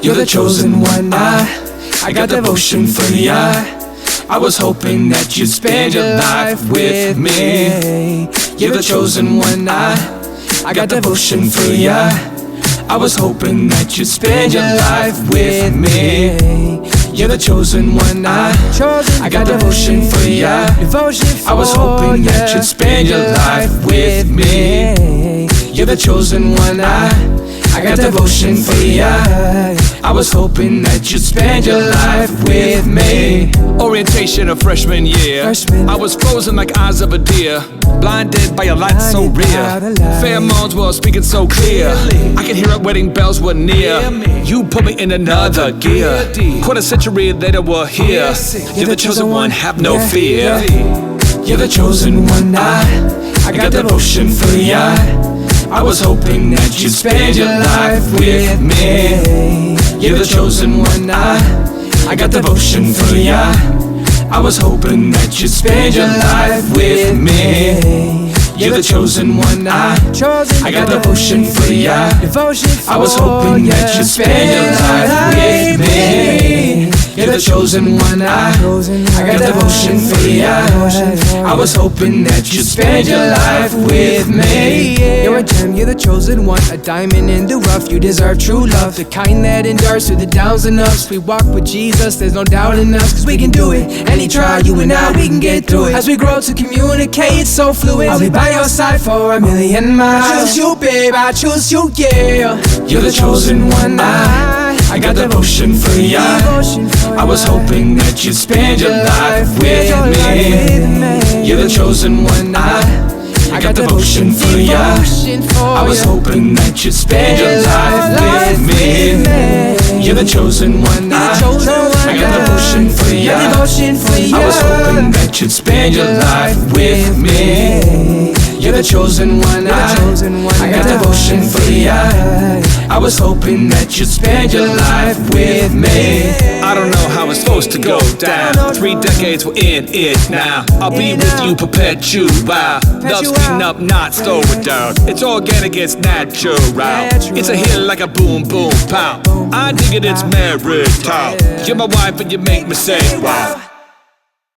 You're the chosen one. I got devotion for ya. I was hoping that you'd spend your life with me. You're the chosen one. I got devotion for ya. I was hoping that you'd spend your life with me. You're the chosen one. I got devotion for ya. I was hoping that you'd spend your life with me. You're the chosen one. I got devotion for ya. I was hoping that you'd spend your life with me. Orientation of freshman year, I was frozen like eyes of a deer, blinded by a light so real. Pheromones were speaking so clear, I could hear our wedding bells were near. You put me in another gear. Quarter century later we're here. You're the chosen one, have no fear. You're the chosen one. I got devotion for ya. I was hoping that you'd spend your life with me. You're the chosen one. I got devotion for ya. I was hoping that you'd spend your life with me. You're the chosen one. I got devotion for ya. I was hoping that you'd spend your life with me. You're the chosen one. I got devotion for ya. I was hoping that you'd spend your life with me. You're a gem, you're the chosen one, a diamond in the rough. You deserve true love, the kind that endures through the downs and ups. We walk with Jesus, there's no doubt in us, cause we can do it. Any trial, you and I, we can get through it. As we grow to communicate, so fluid, I'll be by your side for a million miles. I choose you, babe, I choose you, yeah. You're the chosen one. I got devotion for ya. I was hoping that you'd spend your life with me. You're the chosen one. I got devotion for ya. I was hoping that you'd spend your life with me. You're the chosen one. I got devotion for ya. I was hoping that you'd spend your life with me. You're the chosen one. I got devotion for ya. I was hoping that you'd spend your life with me. I don't know how it's supposed to go down. 3 decades, we're in it now. I'll be with you perpetual. Love speeding up, not slow it down. It's organic, it's natural. It's a hit like a boom, boom, pow. I dig it, it's marital. You're my wife and you make me say wow.